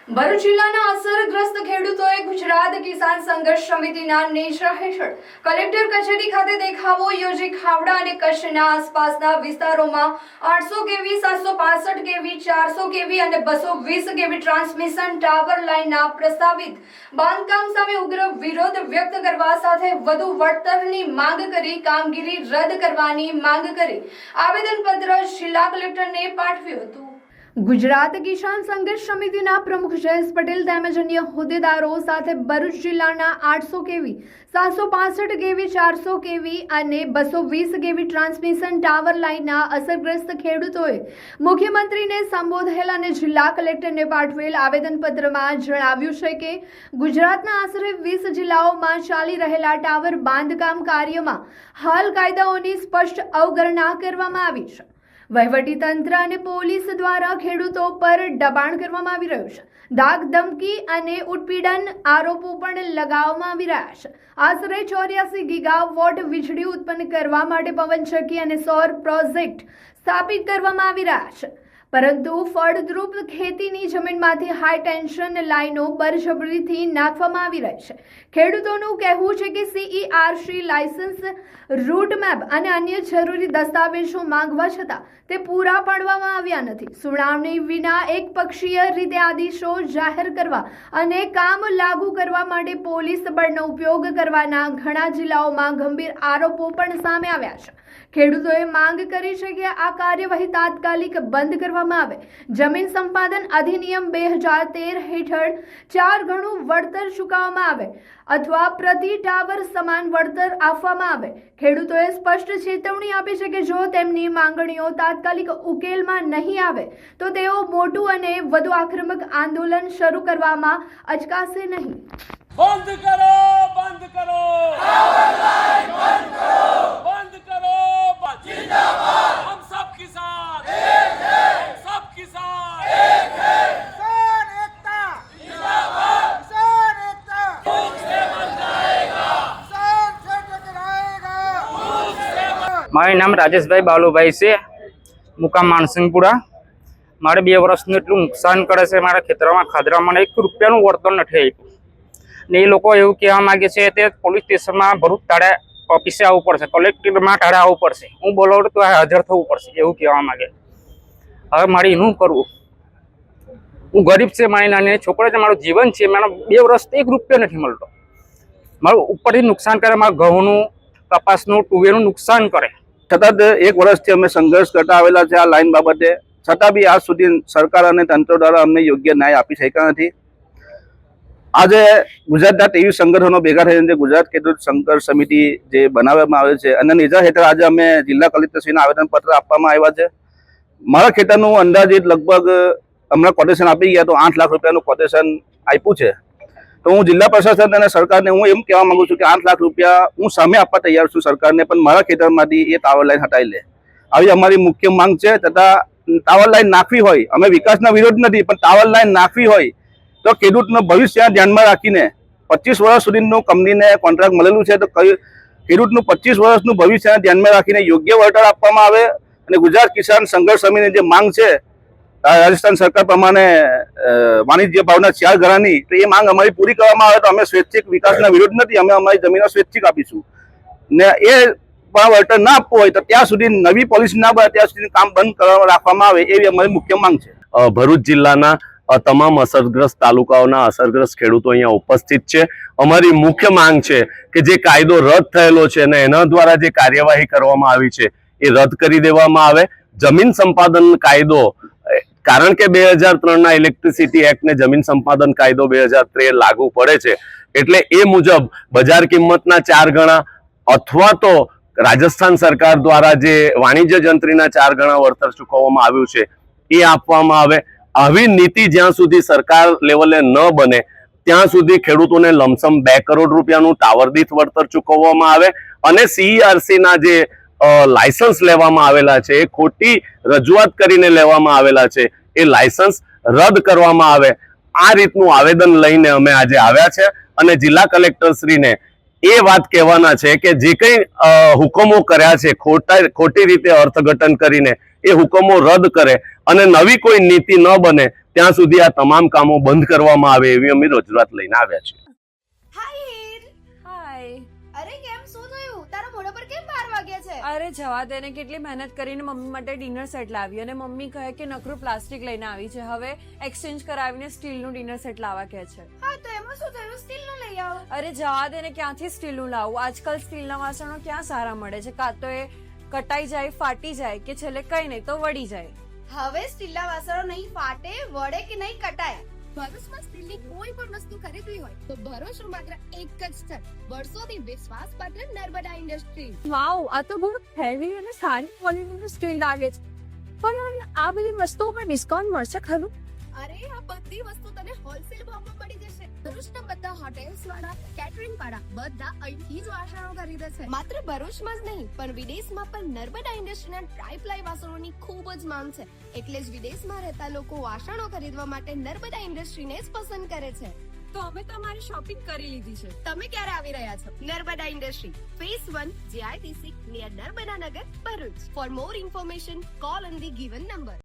ભરૂચ જિલ્લાના અસરગ્રસ્ત ખેડૂતોએ ગુજરાત કિસાન સંઘર્ષ સમિતિના નેજા હેઠળ કલેક્ટર કચેરી ખાતે દેખાવો યોજી ખાવડા અને કચ્છના આસપાસના વિસ્તારોમાં 800 કેવી 765 કેવી 400 કેવી અને 220 કેવી ટ્રાન્સમિશન ટાવર લાઇનના પ્રસ્તાવિત બાંધકામ સામે ઉગ્ર વિરોધ વ્યક્ત કરવા સાથે વધુ વળતરની માંગ કરી કામગીરી રદ કરવાની માંગ કરી આવેદનપત્ર જિલ્લા કલેક્ટરને પાઠવ્યું હતું। ગુજરાત કિસાન સંઘર્ષ સમિતિના પ્રમુખ જયેશ પટેલ તેમજ અન્ય હોદ્દેદારો સાથે ભરૂચ જિલ્લાના 800 કેવી 765 કેવી 400 કેવી અને 220 કેવી ટ્રાન્સમિશન ટાવર લાઇનના અસરગ્રસ્ત ખેડૂતોએ મુખ્યમંત્રીને સંબોધેલ અને જિલ્લા કલેક્ટરને પાઠવેલ આવેદનપત્રમાં જણાવ્યું છે કે ગુજરાતના આશરે 20 જિલ્લાઓમાં ચાલી રહેલા ટાવર બાંધકામ કાર્યમાં હાલ કાયદાઓની સ્પષ્ટ અવગણના કરવામાં આવી છે। વહીવટીતંત્ર અને પોલીસ દ્વારા ખેડૂતો પર દબાણ કરવામાં આવી રહ્યું છે। દાગ ધમકી અને ઉત્પીડન આરોપો પણ લગાવવામાં આવી રહ્યા છે। આશરે 84 ગીગાવોટ વીજળી ઉત્પન્ન કરવા માટે પવનચક્કી અને સૌર પ્રોજેક્ટ સ્થાપિત કરવામાં આવી રહ્યા છે, પરંતુ ફળદ્રુપ ખેતીની જમીનમાંથી હાઈ ટેન્શન લાઇનો બળજબરીથી નાખવામાં આવી રહી છે। ખેડૂતોનું કહેવું છે કે CERC લાયસન્સ, રૂટ મેપ અને અન્ય જરૂરી દસ્તાવેજો માંગવા છતાં તે પૂરા પાડવામાં આવ્યા નથી। સુનાવણી વિના એકપક્ષીય રીતે આદેશો જાહેર કરવા અને કામ લાગુ કરવા માટે પોલીસ બળનો ઉપયોગ કરવાના ઘણા જિલ્લાઓમાં ગંભીર આરોપો પણ સામે આવ્યા છે। ખેડૂતોએ માંગ કરી છે કે આ કાર્યવાહી તાત્કાલિક બંધ કરવામાં આવે। જમીન સંપાદન અધિનિયમ 2013 હેઠળ 4 ગણું વળતર ચૂકવવામાં આવે અથવા પ્રતિ ટાવર સમાન વળતર આપવામાં આવે। ખેડૂતોએ સ્પષ્ટ ચેતવણી આપી છે કે જો તેમની માંગણીઓ તાત્કાલિક ઉકેલમાં નહીં આવે તો તેઓ મોટું અને વધુ આક્રમક આંદોલન શરૂ કરવામાં અચકાશે નહીં। બંધ કરો, બંધ કરો, બંધ કરો, जिंदाबाद। हम सब किसान एक है, सब किसान एक है। किसान एकता जिंदाबाद, किसान एकता भूख से मर जाएगा, किसान से टकराएगा, भूख से मर। મારું નામ રાજેશભાઈ બાલુભાઈ છે, મુકામ માનસિંગપુરા। મારે 2 વર્ષનું એટલું નુકસાન કરે છે। મારા ખેતરમાં ખાધરામાં 1 રૂપિયાનું વળતર નથી આપ્યું ને એ લોકો એવું કહેવા માંગે છે તે પોલીસ સ્ટેશનમાં ભરૂચ તાળે ઓફિસે આવવું પડશે, કલેક્ટરમાં તાળે આવવું પડશે, હું બોલાવું તો હાજર થવું પડશે એવું કહેવા માંગે। હવે મારે એનું કરવું, હું ગરીબ છે, મારી નાની છોકરા છે, મારું જીવન છે, મારા 2 વર્ષથી 1 રૂપિયો નથી મળતો। મારું ઉપરથી નુકસાન કરે, મારા ઘઉંનું, કપાસનું, તુવેરનું નુકસાન કરે। સતત 1 વર્ષથી અમે સંઘર્ષ કરતા આવેલા છે આ લાઈન બાબતે, છતાં બી આજ સુધી સરકાર અને તંત્ર દ્વારા અમને યોગ્ય ન્યાય આપી શક્યા નથી। આજે ગુજરાતના 23 સંગઠનો ભેગા થઈને ગુજરાત ખેડૂત સંઘર્ષ સમિતિ જે બનાવવામાં આવે છે અને નેજા હેઠળ આજે અમે જિલ્લા કલેક્ટરશ્રીને આવેદનપત્ર આપવામાં આવ્યા છે। મારા ખેતરનું અંદાજિત લગભગ હમણાં કોટેશન આપી ગયા તો 8 લાખ રૂપિયાનું કોટેશન આપ્યું છે। તો હું જિલ્લા પ્રશાસન અને સરકારને હું એમ કહેવા માંગુ છું કે 8 લાખ રૂપિયા હું સામે આપવા તૈયાર છું સરકારને, પણ મારા ખેતરમાંથી એ ટાવર લાઈન હટાવી લે, આવી અમારી મુખ્ય માંગ છે। તથા ટાવર લાઈન નાખવી હોય, અમે વિકાસના વિરોધ નથી, પણ ટાવર લાઈન નાખવી હોય તો ખેડૂતનું ભવિષ્ય ધ્યાનમાં રાખીને 25 વર્ષ સુધીનું કંપનીને કોન્ટ્રાક્ટ મળેલું છે, તો ખેડૂતનું 25 વર્ષનું ભવિષ્ય ધ્યાનમાં રાખીને યોગ્ય વળતર આપવામાં આવે। અને ગુજરાત કિસાન સંઘર્ષ સમિતિની જે માંગ છે રાજસ્થાન સરકાર પ્રમાણે વાણિજ્ય ભાવના 4 ગણાની, તો એ માંગ અમારી પૂરી કરવામાં આવે તો અમે સ્વૈચ્છિક વિકાસના વિરોધ નથી, અમે અમારી જમીનો સ્વૈચ્છિક આપીશું ને એ પણ વળતર ના આપવું હોય તો ત્યાં સુધી નવી પોલિસી ના બને ત્યાં સુધી કામ બંધ કરવા રાખવામાં આવે એવી અમારી મુખ્ય માંગ છે। ભરૂચ જિલ્લાના તમામ અસરગ્રસ્ત તાલુકાઓના અસરગ્રસ્ત ખેડૂતો અહીંયા ઉપસ્થિત છે। અમારી મુખ્ય માંગ છે કે જે કાયદો રદ થયેલો છે અને એના દ્વારા જે કાર્યવાહી કરવામાં આવી છે એ રદ કરી દેવામાં આવે। જમીન સંપાદન કાયદો, કારણ કે 2003ના ઇલેક્ટ્રિસિટી એક્ટ ને જમીન સંપાદન કાયદો 2013 લાગુ પડે છે, એટલે એ મુજબ બજાર કિંમતના 4 ગણા અથવા તો રાજસ્થાન સરકાર દ્વારા જે વાણિજ્ય જંત્રીના 4 ગણા વળતર ચૂકવવામાં આવ્યું છે એ આપવામાં આવે। આવી નીતિ જ્યાં સુધી સરકાર લેવલે ન બને ત્યાં સુધી ખેડૂતોને લમસમ 2 કરોડ રૂપિયાનું ટાવર દીઠ વળતર ચૂકવવામાં આવે અને CERC ના જે લાયસન્સ લેવામાં આવેલા છે એ ખોટી રજૂઆત કરીને લેવામાં આવેલા છે એ લાયસન્સ રદ કરવામાં આવે। આ રીતનું આવેદન લઈને અમે આજે આવ્યા છે અને જિલ્લા કલેક્ટરશ્રીને એ વાત કહેવાના છે કે જે કંઈ હુકમો કર્યા છે ખોટી રીતે અર્થઘટન કરીને એ હુકમો રદ કરે અને નવી કોઈ નીતિ ન બને ત્યાં સુધી આ તમામ કામો બંધ કરવામાં આવે એવી અમે રજૂઆત લઈને આવ્યા છીએ. હાય હીર. હાય. અરે કેમ શું થયું? તારા મોઢા પર કેમ 12 વાગ્યા છે? અરે જવા દે ને, કેટલી મહેનત કરીને મમ્મી માટે ડિનર સેટ લાવી અને મમ્મી કહે કે નકરું પ્લાસ્ટિક લઈને આવી છે, હવે એક્સચેન્જ કરાવીને સ્ટીલનું ડિનર સેટ લાવવા કહે છે. હા તો એમાં શું થયું? સ્ટીલનું લઈ આવો. અરે જવા દે ને, ક્યાંથી સ્ટીલનું લાવું? આજકાલ સ્ટીલના વાસણો ક્યાં સારા મળે છે? કાં તો એ કટાઈ જાય, ફાટી જાય, કે છેલ્લે કઈ નહીં તો વળી જાય. હવે સ્ટીલના વાસણો નહીં ફાટે, વળે કે નહીં કટાય. ભરૂચમાં સ્ટીલની કોઈ પણ વસ્તુ ખરીદવી હોય તો ભરૂચનું માત્ર એક જ સ્થળ, વર્ષોથી વિશ્વાસપાત્ર નર્મદા ઇન્ડસ્ટ્રી. વાવ, આ તો બહુ હેવી અને સારી ક્વોલિટીનું સ્ટીલ લાગે છે. પણ આ બધી વસ્તુઓ પર ડિસ્કાઉન્ટ મળશે ખરું? અરે આ બધી વસ્તુ તને હોલસેલ ભાવમાં મળી જશે. ભરૂચના બધા હોટેલ્સ વાળા, કેટરિંગ વાળા બધા અહીંથી જ વાસણો ખરીદે છે. માત્ર ભરૂચમાં જ નહીં પણ વિદેશમાં પણ નર્મદા ઇન્ડસ્ટ્રીના ટ્રાયપ્લાય વાસણોની ખૂબ જ માંગ છે. એટલે જ વિદેશમાં રહેતા લોકો વાસણો ખરીદવા માટે નર્મદા ઇન્ડસ્ટ્રીને જ પસંદ કરે છે. તો અમે તમારી શોપિંગ કરી લીધી છે. તમે ક્યારે આવી રહ્યા છો? Narmada industry phase 1 JITC near Narmada Nagar Bharuch. For more information call on the given number.